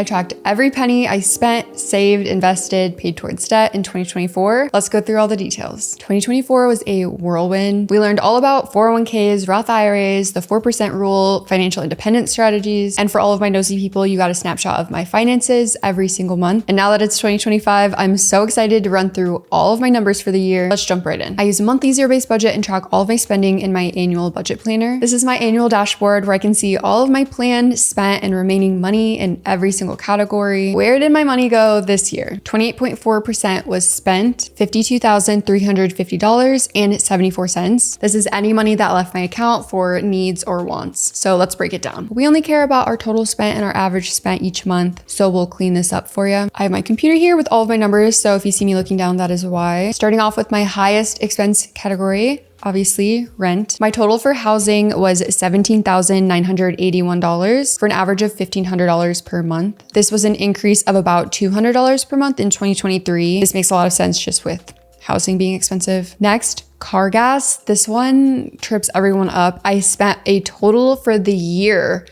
I tracked every penny I spent, saved, invested, paid towards debt in 2024. Let's go through all the details. 2024 was a whirlwind. We learned all about 401ks, Roth IRAs, the 4% rule, financial independence strategies. And for all of my nosy people, you got a snapshot of my finances every single month. And now that it's 2025, I'm so excited to run through all of my numbers for the year. Let's jump right in. I use a monthly zero-based budget and track all of my spending in my annual budget planner. This is my annual dashboard where I can see all of my planned, spent, and remaining money in every single category. Where did my money go this year? 28.4% was spent, $52,350.74. This is any money that left my account for needs or wants. So let's break it down. We only care about our total spent and our average spent each month. So we'll clean this up for you. I have my computer here with all of my numbers. So if you see me looking down, that is why. Starting off with my highest expense category, obviously rent. My total for housing was $17,981 for an average of $1,500 per month. This was an increase of about $200 per month in 2023. This makes a lot of sense just with housing being expensive. Next, car gas. This one trips everyone up. I spent a total for the year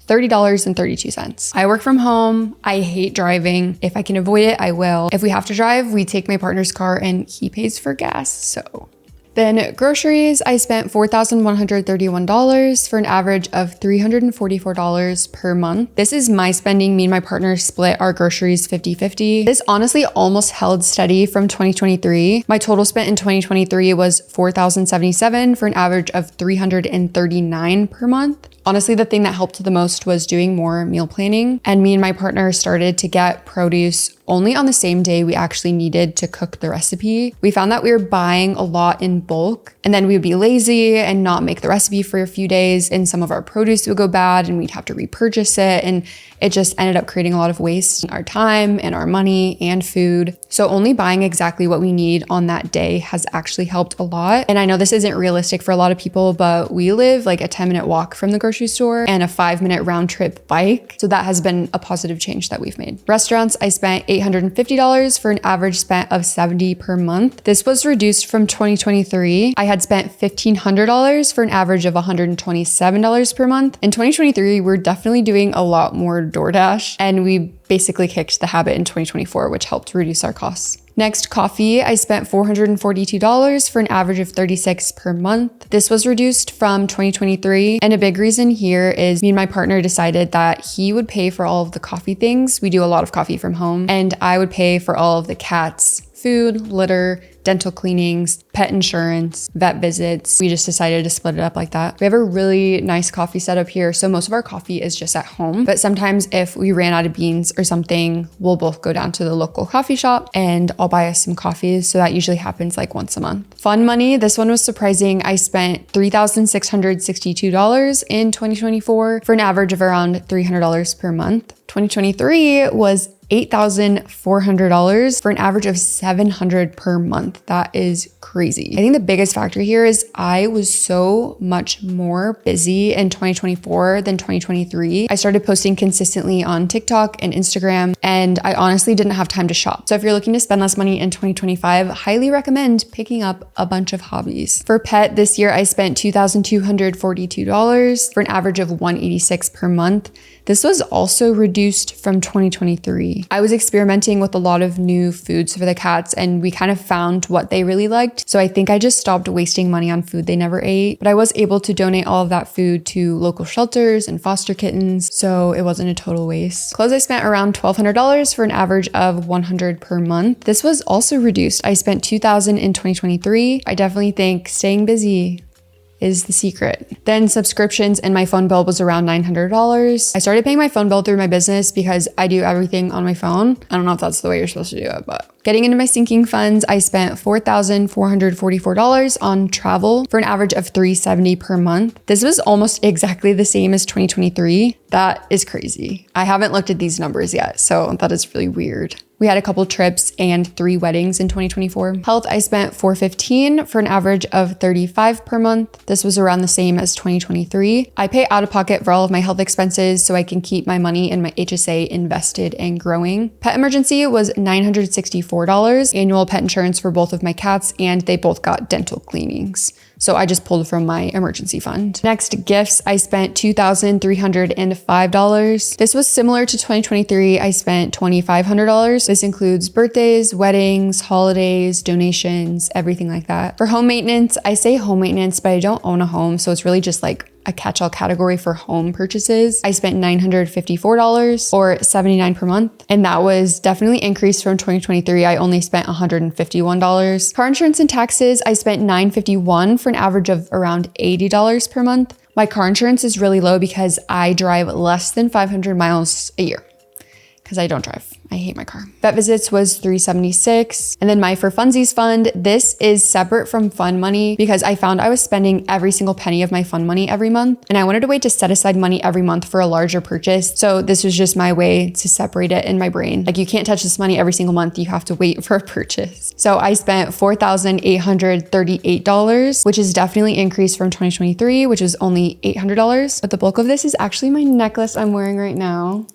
$30.32. I work from home. I hate driving. If I can avoid it, I will. If we have to drive, we take my partner's car and he pays for gas. So then groceries, I spent $4,131 for an average of $344 per month. This is my spending. Me and my partner split our groceries 50-50. This honestly almost held steady from 2023. My total spent in 2023 was $4,077 for an average of $339 per month. Honestly, the thing that helped the most was doing more meal planning. And me and my partner started to get produce only on the same day we actually needed to cook the recipe. We found that we were buying a lot in bulk and then we would be lazy and not make the recipe for a few days and some of our produce would go bad and we'd have to repurchase it. And it just ended up creating a lot of waste in our time and our money and food. So only buying exactly what we need on that day has actually helped a lot. And I know this isn't realistic for a lot of people, but we live like a 10-minute walk from the grocery store and a 5-minute round trip bike. So that has been a positive change that we've made. Restaurants, I spent $850 for an average spent of $70 per month. This was reduced from 2023. I had spent $1,500 for an average of $127 per month. In 2023, we're definitely doing a lot more DoorDash, and we basically kicked the habit in 2024, which helped reduce our costs. Next, coffee. I spent $442 for an average of $36 per month. This was reduced from 2023. And a big reason here is me and my partner decided that he would pay for all of the coffee things. We do a lot of coffee from home, and I would pay for all of the cats' food, litter, dental cleanings, pet insurance, vet visits. We just decided to split it up like that. We have a really nice coffee setup here. So most of our coffee is just at home, but sometimes if we ran out of beans or something, we'll both go down to the local coffee shop and I'll buy us some coffees. So that usually happens like once a month. Fun money. This one was surprising. I spent $3,662 in 2024 for an average of around $300 per month. 2023 was $8,400 for an average of $700 per month. That is crazy. I think the biggest factor here is I was so much more busy in 2024 than 2023. I started posting consistently on TikTok and Instagram, and I honestly didn't have time to shop. So if you're looking to spend less money in 2025, highly recommend picking up a bunch of hobbies. For pet, this year I spent $2,242 for an average of $186 per month. This was also reduced from 2023. I was experimenting with a lot of new foods for the cats and we kind of found what they really liked. So I think I just stopped wasting money on food they never ate, but I was able to donate all of that food to local shelters and foster kittens. So it wasn't a total waste. Clothes, I spent around $1,200 for an average of $100 per month. This was also reduced. I spent $2,000 in 2023. I definitely think staying busy is the secret. Then subscriptions and my phone bill was around $900. I started paying my phone bill through my business because I do everything on my phone. I don't know if that's the way you're supposed to do it, but getting into my sinking funds, I spent $4,444 on travel for an average of $370 per month. This was almost exactly the same as 2023. That is crazy. I haven't looked at these numbers yet, so that is really weird. We had a couple trips and 3 weddings in 2024. Health, I spent $415 for an average of $35 per month. This was around the same as 2023. I pay out of pocket for all of my health expenses so I can keep my money in my HSA invested and growing. Pet emergency was $964. Annual pet insurance for both of my cats, and they both got dental cleanings. So I just pulled from my emergency fund. Next, gifts. I spent $2,305. This was similar to 2023. I spent $2,500. This includes birthdays, weddings, holidays, donations, everything like that. For home maintenance, I say home maintenance, but I don't own a home. So it's really just like a catch-all category for home purchases. I spent $954 or $79 per month. And that was definitely increased from 2023. I only spent $151. Car insurance and taxes, I spent $951 for an average of around $80 per month. My car insurance is really low because I drive less than 500 miles a year because I don't drive. I hate my car. Vet visits was $376. And then my For Funsies fund, this is separate from fund money because I found I was spending every single penny of my fund money every month. And I wanted a way to set aside money every month for a larger purchase. So this was just my way to separate it in my brain. Like you can't touch this money every single month. You have to wait for a purchase. So I spent $4,838, which is definitely increased from 2023, which was only $800. But the bulk of this is actually my necklace I'm wearing right now.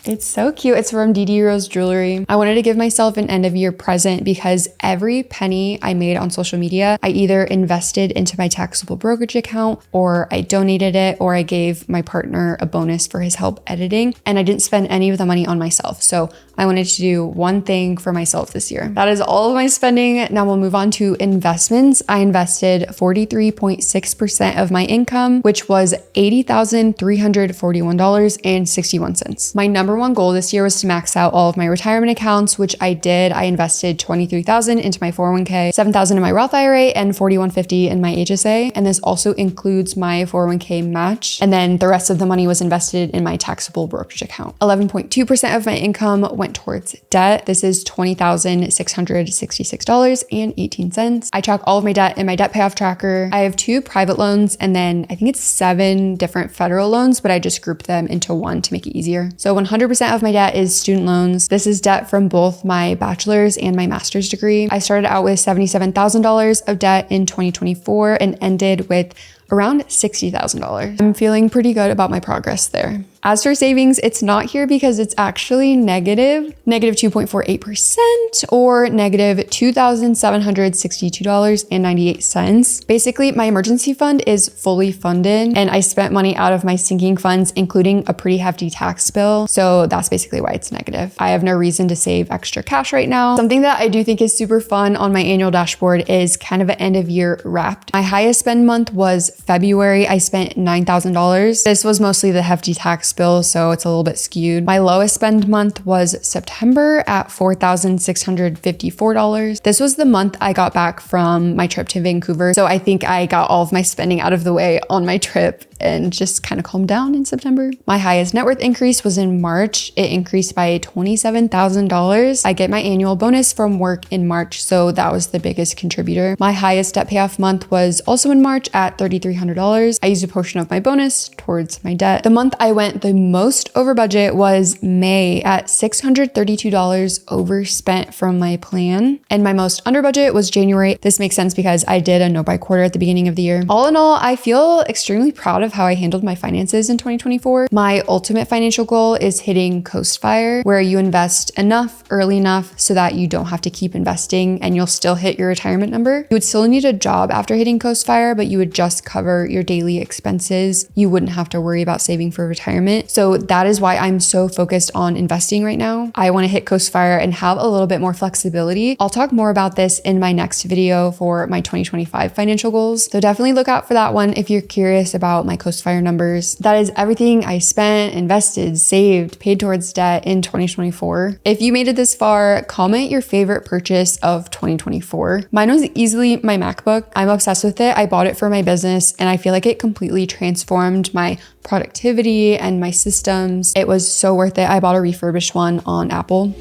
It's so cute. It's from DD Rose Jewelry. I wanted to give myself an end of year present because every penny I made on social media, I either invested into my taxable brokerage account or I donated it or I gave my partner a bonus for his help editing. And I didn't spend any of the money on myself. So I wanted to do one thing for myself this year. That is all of my spending. Now we'll move on to investments. I invested 43.6% of my income, which was $80,341.61. My number one goal this year was to max out all of my retirement accounts, which I did. I invested $23,000 into my 401k, $7,000 in my Roth IRA, and $4,150 in my HSA. And this also includes my 401k match. And then the rest of the money was invested in my taxable brokerage account. 11.2% of my income went towards debt. This is $20,666.18. I track all of my debt in my debt payoff tracker. I have 2 private loans and then I think it's 7 different federal loans, but I just grouped them into one to make it easier. So 100% of my debt is student loans. This is debt from both my bachelor's and my master's degree. I started out with $77,000 of debt in 2024 and ended with around $60,000. I'm feeling pretty good about my progress there. As for savings, it's not here because it's actually negative 2.48% or negative $2,762.98. Basically, my emergency fund is fully funded and I spent money out of my sinking funds, including a pretty hefty tax bill. So that's basically why it's negative. I have no reason to save extra cash right now. Something that I do think is super fun on my annual dashboard is kind of an end of year wrapped. My highest spend month was February. I spent $9,000. This was mostly the hefty tax bill, so it's a little bit skewed. My lowest spend month was September at $4,654. This was the month I got back from my trip to Vancouver. So I think I got all of my spending out of the way on my trip and just kind of calmed down in September. My highest net worth increase was in March. It increased by $27,000. I get my annual bonus from work in March, so that was the biggest contributor. My highest debt payoff month was also in March at $3,300. I used a portion of my bonus towards my debt. The month I went the most over budget was May at $632 overspent from my plan. And my most under budget was January. This makes sense because I did a no buy quarter at the beginning of the year. All in all, I feel extremely proud of how I handled my finances in 2024. My ultimate financial goal is hitting Coast Fire, where you invest enough early enough so that you don't have to keep investing and you'll still hit your retirement number. You would still need a job after hitting Coast Fire, but you would just cover your daily expenses. You wouldn't have to worry about saving for retirement. So that is why I'm so focused on investing right now. I want to hit Coast Fire and have a little bit more flexibility. I'll talk more about this in my next video for my 2025 financial goals. So definitely look out for that one if you're curious about my Coast Fire numbers. That is everything I spent, invested, saved, paid towards debt in 2024. If you made it this far, comment your favorite purchase of 2024. Mine was easily my MacBook. I'm obsessed with it. I bought it for my business and I feel like it completely transformed my productivity and my systems. It was so worth it. I bought a refurbished one on Apple.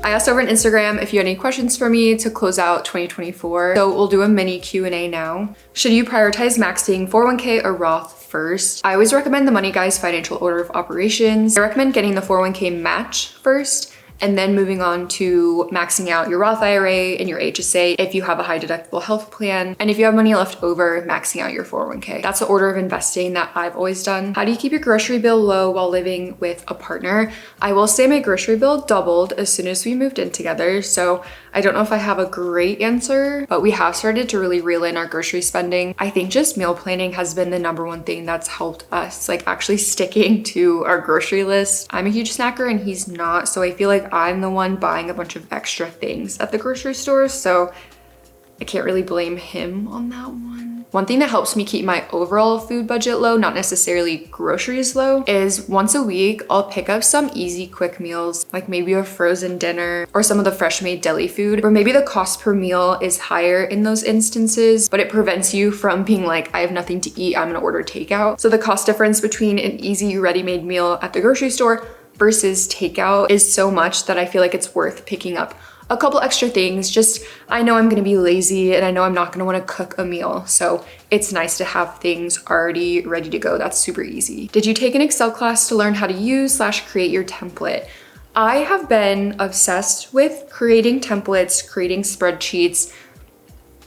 I asked over on Instagram if you had any questions for me to close out 2024. So we'll do a mini Q&A now. Should you prioritize maxing 401k or Roth first? I always recommend the Money Guys financial order of operations. I recommend getting the 401k match first And then moving on to maxing out your Roth IRA and your HSA if you have a high deductible health plan. And if you have money left over, maxing out your 401k. That's the order of investing that I've always done. How do you keep your grocery bill low while living with a partner? I will say my grocery bill doubled as soon as we moved in together. So I don't know if I have a great answer, but we have started to really reel in our grocery spending. I think just meal planning has been the number one thing that's helped us, like actually sticking to our grocery list. I'm a huge snacker and he's not, so I feel like I'm the one buying a bunch of extra things at the grocery store, so I can't really blame him on that one. One thing that helps me keep my overall food budget low, not necessarily groceries low, is once a week, I'll pick up some easy quick meals, like maybe a frozen dinner or some of the fresh made deli food, or maybe the cost per meal is higher in those instances, but it prevents you from being like, I have nothing to eat, I'm gonna order takeout. So the cost difference between an easy ready-made meal at the grocery store versus takeout is so much that I feel like it's worth picking up a couple extra things. Just, I know I'm gonna be lazy and I know I'm not gonna wanna cook a meal. So it's nice to have things already ready to go. That's super easy. Did you take an Excel class to learn how to use / create your template? I have been obsessed with creating templates, creating spreadsheets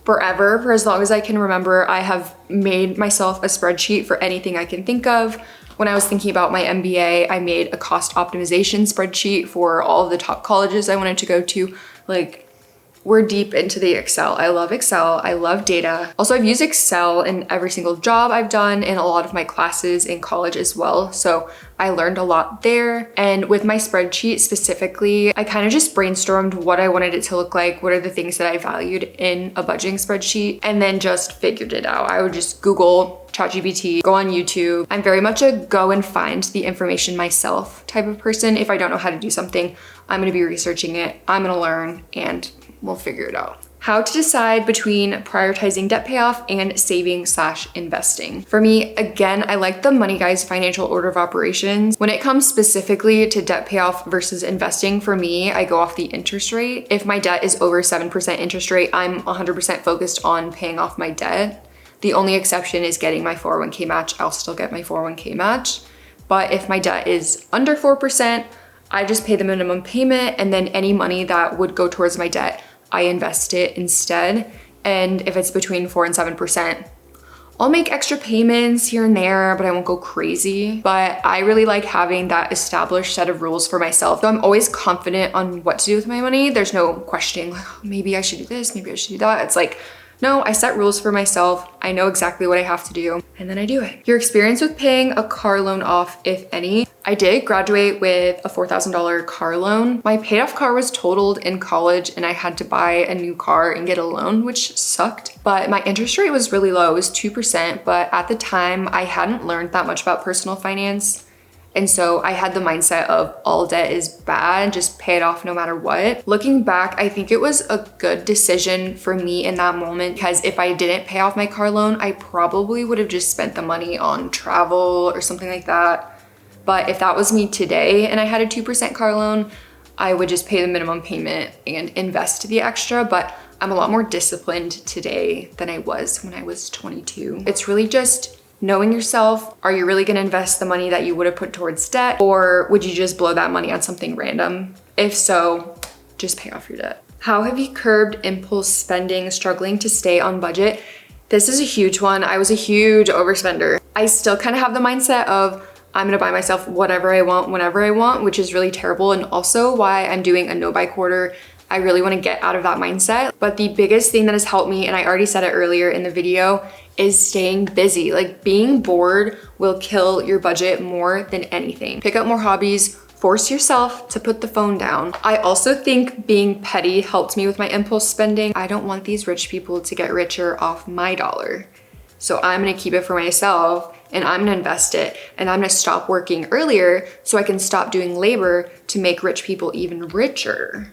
forever. For as long as I can remember, I have made myself a spreadsheet for anything I can think of. When I was thinking about my MBA, I made a cost optimization spreadsheet for all of the top colleges I wanted to go to. Like, we're deep into the Excel. I love Excel. I love data. Also, I've used Excel in every single job I've done in a lot of my classes in college as well. So I learned a lot there. And with my spreadsheet specifically, I kind of just brainstormed what I wanted it to look like. What are the things that I valued in a budgeting spreadsheet? And then just figured it out. I would just Google, ChatGPT, go on YouTube. I'm very much a go and find the information myself type of person. If I don't know how to do something, I'm gonna be researching it, I'm gonna learn, and we'll figure it out. How to decide between prioritizing debt payoff and saving / investing. For me, again, I like the Money Guys financial order of operations. When it comes specifically to debt payoff versus investing, for me, I go off the interest rate. If my debt is over 7% interest rate, I'm 100% focused on paying off my debt. The only exception is getting my 401k match. I'll still get my 401k match. But if my debt is under 4%, I just pay the minimum payment, and then any money that would go towards my debt, I invest it instead. And if it's between 4 and 7%, I'll make extra payments here and there, but I won't go crazy. But I really like having that established set of rules for myself. So I'm always confident on what to do with my money. There's no questioning, like, oh, maybe I should do this, maybe I should do that. It's like, no, I set rules for myself. I know exactly what I have to do, and then I do it. Your experience with paying a car loan off, if any. I did graduate with a $4,000 car loan. My paid off car was totaled in college and I had to buy a new car and get a loan, which sucked. But my interest rate was really low, it was 2%. But at the time, I hadn't learned that much about personal finance. And so I had the mindset of all debt is bad, just pay it off no matter what. Looking back, I think it was a good decision for me in that moment, because if I didn't pay off my car loan, I probably would have just spent the money on travel or something like that. But if that was me today and I had a 2% car loan, I would just pay the minimum payment and invest the extra. But I'm a lot more disciplined today than I was when I was 22. It's really just knowing yourself. Are you really gonna invest the money that you would have put towards debt, or would you just blow that money on something random? If so, just pay off your debt. How have you curbed impulse spending, struggling to stay on budget? This is a huge one. I was a huge overspender. I still kind of have the mindset of I'm gonna buy myself whatever I want, whenever I want, which is really terrible, and also why I'm doing a no buy quarter. I really wanna get out of that mindset. But the biggest thing that has helped me, and I already said it earlier in the video, is staying busy. Like, being bored will kill your budget more than anything. Pick up more hobbies, force yourself to put the phone down. I also think being petty helped me with my impulse spending. I don't want these rich people to get richer off my dollar. So I'm gonna keep it for myself and I'm gonna invest it, and I'm gonna stop working earlier so I can stop doing labor to make rich people even richer.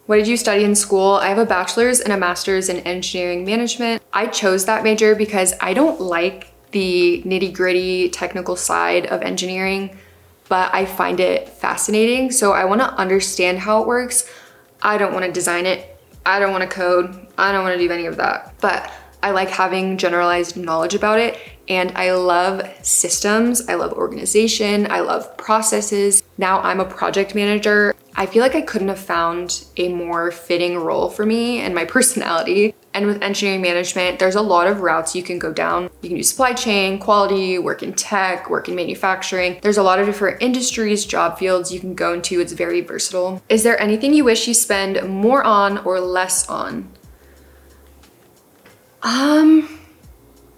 What did you study in school? I have a bachelor's and a master's in engineering management. I chose that major because I don't like the nitty-gritty technical side of engineering, but I find it fascinating. So I wanna understand how it works. I don't wanna design it. I don't wanna code. I don't wanna do any of that. But I like having generalized knowledge about it, and I love systems. I love organization. I love processes. Now I'm a project manager. I feel like I couldn't have found a more fitting role for me and my personality. And with engineering management, there's a lot of routes you can go down. You can do supply chain, quality, work in tech, work in manufacturing. There's a lot of different industries, job fields you can go into. It's very versatile. Is there anything you wish you spend more on or less on?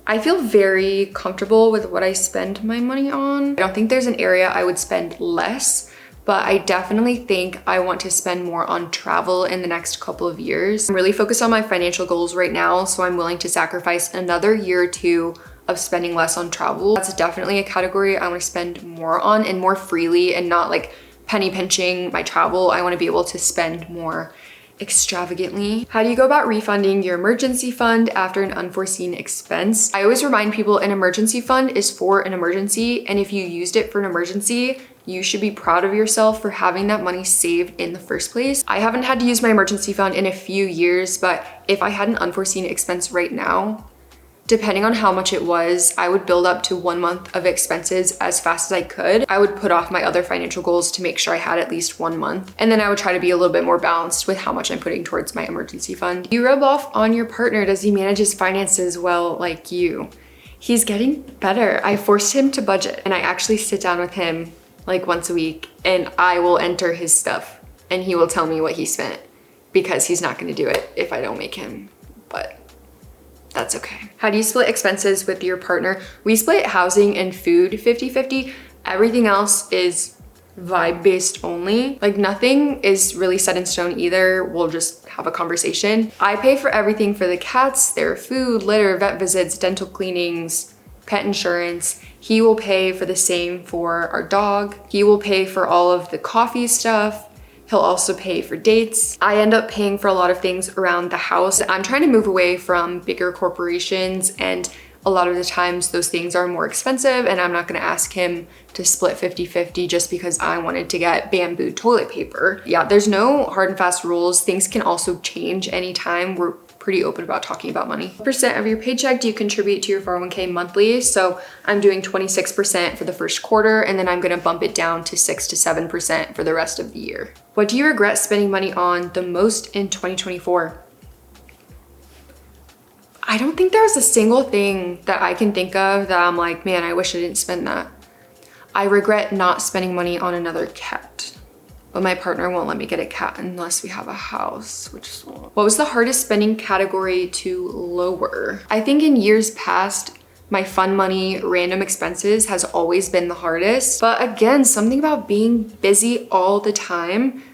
I feel very comfortable with what I spend my money on. I don't think there's an area I would spend less, but I definitely think I want to spend more on travel in the next couple of years. I'm really focused on my financial goals right now, so I'm willing to sacrifice another year or two of spending less on travel. That's definitely a category I want to spend more on and more freely, and not like penny pinching my travel. I want to be able to spend more extravagantly. How do you go about refunding your emergency fund after an unforeseen expense? I always remind people an emergency fund is for an emergency, and if you used it for an emergency, you should be proud of yourself for having that money saved in the first place. I haven't had to use my emergency fund in a few years, but if I had an unforeseen expense right now, depending on how much it was, I would build up to 1 month of expenses as fast as I could. I would put off my other financial goals to make sure I had at least 1 month. And then I would try to be a little bit more balanced with how much I'm putting towards my emergency fund. You rub off on your partner. Does he manage his finances well like you? He's getting better. I forced him to budget, and I actually sit down with him like once a week, and I will enter his stuff and he will tell me what he spent, because he's not gonna do it if I don't make him, but that's okay. How do you split expenses with your partner? We split housing and food 50-50. Everything else is vibe-based only. Like nothing is really set in stone either. We'll just have a conversation. I pay for everything for the cats, their food, litter, vet visits, dental cleanings, pet insurance. He will pay for the same for our dog. He will pay for all of the coffee stuff. He'll also pay for dates. I end up paying for a lot of things around the house. I'm trying to move away from bigger corporations, and a lot of the times those things are more expensive, and I'm not gonna ask him to split 50-50 just because I wanted to get bamboo toilet paper. Yeah, there's no hard and fast rules. Things can also change anytime. We're pretty open about talking about money. What percent of your paycheck do you contribute to your 401k monthly? So I'm doing 26% for the first quarter, and then I'm gonna bump it down to 6 to 7% for the rest of the year. What do you regret spending money on the most in 2024? I don't think there was a single thing that I can think of that I'm like, man, I wish I didn't spend that. I regret not spending money on another cat, but my partner won't let me get a cat unless we have a house, which is... What was the hardest spending category to lower? I think in years past, my fun money, random expenses has always been the hardest. But again, something about being busy all the time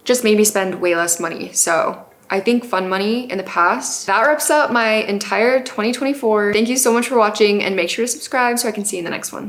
just made me spend way less money. So I think fun money in the past. That wraps up my entire 2024. Thank you so much for watching, and make sure to subscribe so I can see you in the next one.